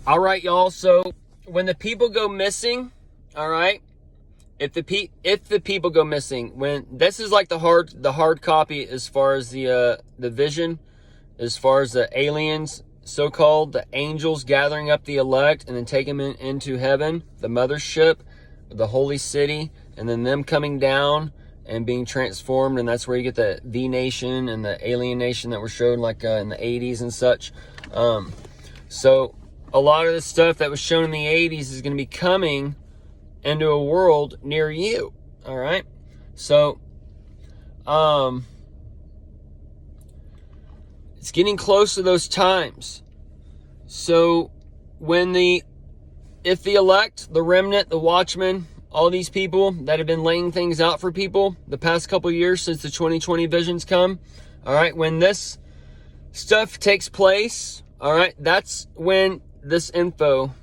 All right, y'all. So when the people go missing, all right, if the people go missing, when this is like the hard copy as far as the vision, as far as the aliens, so-called, the angels gathering up the elect and then taking them into heaven, the mothership, the holy city, and then them coming down and being transformed, and that's where you get the V Nation and the alien nation that were shown like in the 80s and such. So a lot of the stuff that was shown in the 80s is going to be coming into a world near you. All right. So, it's getting close to those times. So if the elect, the remnant, the watchmen, all these people that have been laying things out for people the past couple years since the 2020 visions come, all right, when this stuff takes place, all right, that's when this info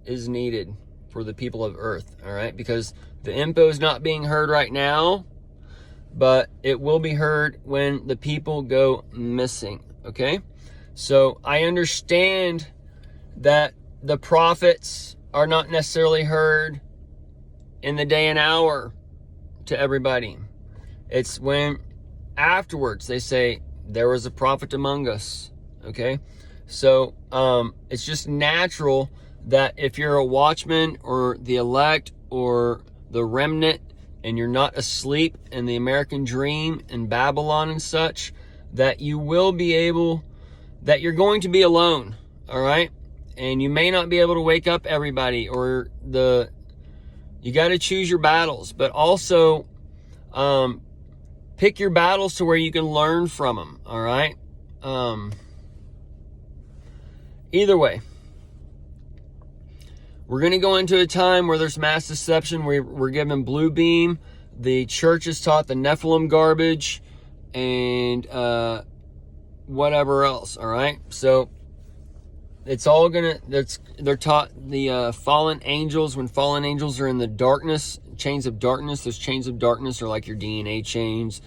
is needed for the people of Earth, all right, because the info is not being heard right now, but it will be heard when the people go missing, okay? So I understand that the prophets are not necessarily heard in the day and hour to everybody. It's when afterwards they say, there was a prophet among us, okay? So it's just natural that if you're a watchman or the elect or the remnant and you're not asleep in the American dream in Babylon and such, that you will be able, that you're going to be alone, all right? And you may not be able to wake up everybody, or you got to choose your battles, but also pick your battles to where you can learn from them, all right? Either way, we're going to go into a time where there's mass deception. We're given blue beam. The church is taught the Nephilim garbage and whatever else, all right? So it's all they're taught the fallen angels. When fallen angels are in the darkness, chains of darkness, those chains of darkness are like your DNA chains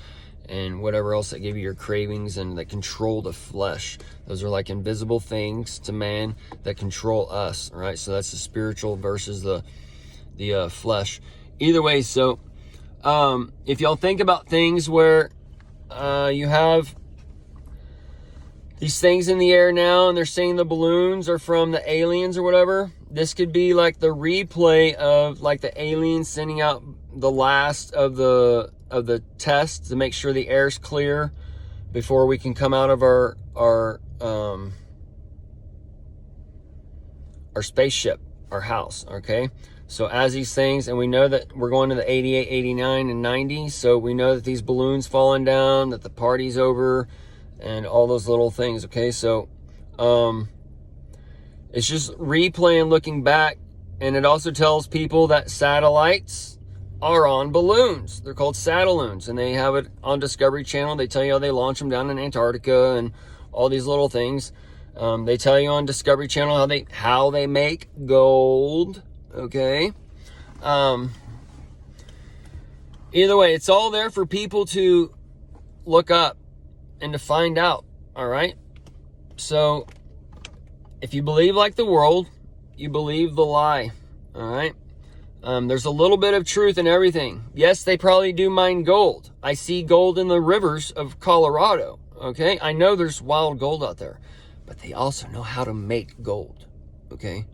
and whatever else that give you your cravings and that control the flesh. Those are like invisible things to man that control us, all right? So that's the spiritual versus the flesh. Either way, so if y'all think about things where you have these things in the air now and they're saying the balloons are from the aliens or whatever, this could be like the replay of like the aliens sending out the last of the tests to make sure the air's clear before we can come out of our spaceship, our house, okay? So as these things, and we know that we're going to the 88, 89, and 90, so we know that these balloons falling down, that the party's over, and all those little things, okay? So it's just replaying, looking back, and it also tells people that satellites are on balloons. They're called satelloons, and they have it on Discovery Channel. They tell you how they launch them down in Antarctica and all these little things. They tell you on Discovery Channel how they make gold, okay? Either way, it's all there for people to look up and to find out, all right? So if you believe like the world, you believe the lie, all right? There's a little bit of truth in everything. Yes, they probably do mine gold. I see gold in the rivers of Colorado, okay? I know there's wild gold out there, but they also know how to make gold, okay?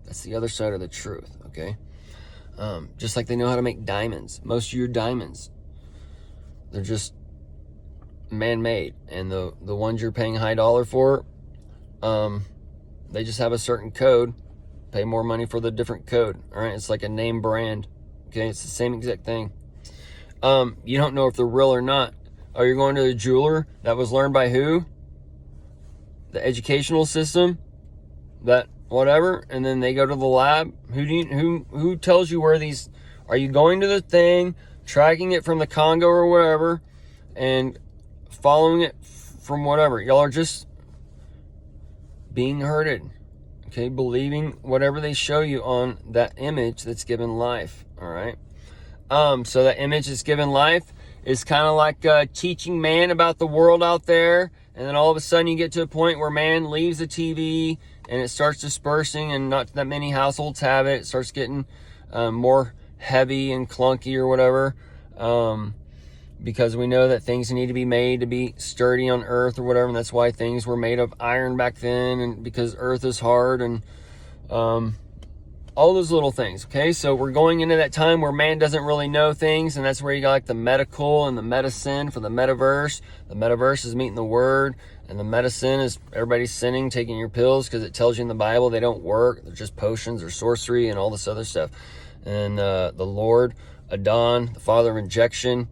That's the other side of the truth, okay? Just like they know how to make diamonds. Most of your diamonds, they're just man-made, and the ones you're paying high dollar for, they just have a certain code. Pay more money for the different code, all right? It's like a name brand, okay? It's the same exact thing. You don't know if they're real or not. Oh, you're going to a jeweler that was learned by who? The educational system, that whatever, and then they go to the lab. Who tells you where these? Are you going to the thing, tracking it from the Congo or whatever, and following it from whatever? Y'all are just being herded, okay? Believing whatever they show you on that image that's given life, all right? So that image that's given life is kind of like teaching man about the world out there And then all of a sudden you get to a point where man leaves the TV and it starts dispersing, and not that many households have it. It starts getting more heavy and clunky or whatever, because we know that things need to be made to be sturdy on earth or whatever, and that's why things were made of iron back then, and because earth is hard, and all those little things. Okay, so we're going into that time where man doesn't really know things, and that's where you got like the medical and the medicine for the metaverse. The metaverse is meeting the word, and the medicine is everybody's sinning, taking your pills because it tells you in the Bible they don't work. They're just potions or sorcery and all this other stuff. And the Lord, Adon, the father of injection,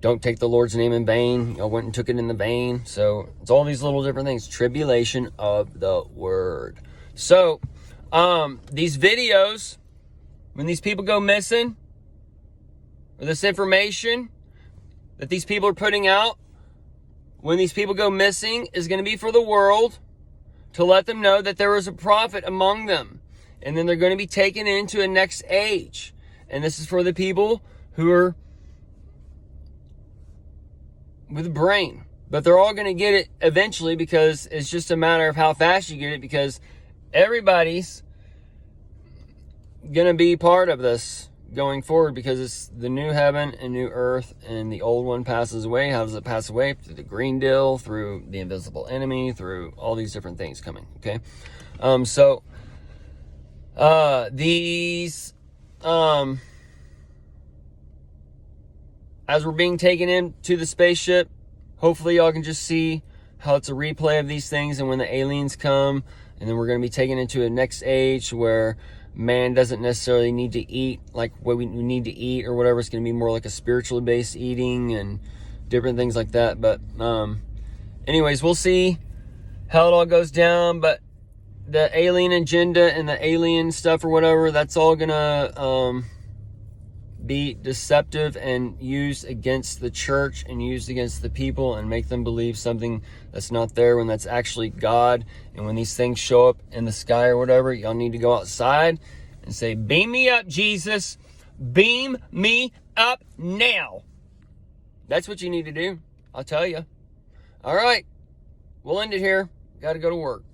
don't take the Lord's name in vain. I went and took it in the vain. So it's all these little different things. Tribulation of the word. So these videos, when these people go missing, or this information that these people are putting out, when these people go missing, is going to be for the world to let them know that there was a prophet among them. And then they're going to be taken into a next age. And this is for the people who are with a brain. But they're all going to get it eventually, because it's just a matter of how fast you get it, because everybody's going to be part of this going forward, because it's the new heaven and new earth, and the old one passes away. How does it pass away? Through the green deal, through the invisible enemy, through all these different things coming. Okay. As we're being taken into the spaceship, hopefully y'all can just see how it's a replay of these things, and when the aliens come, and then we're going to be taken into a next age where man doesn't necessarily need to eat like what we need to eat or whatever. It's going to be more like a spiritually based eating and different things like that. But anyways, we'll see how it all goes down. But the alien agenda and the alien stuff or whatever, that's all going to be deceptive and used against the church and used against the people, and make them believe something that's not there when that's actually God. And when these things show up in the sky or whatever, y'all need to go outside and say, beam me up, Jesus. Beam me up now. That's what you need to do. I'll tell you. All right. We'll end it here. Got to go to work.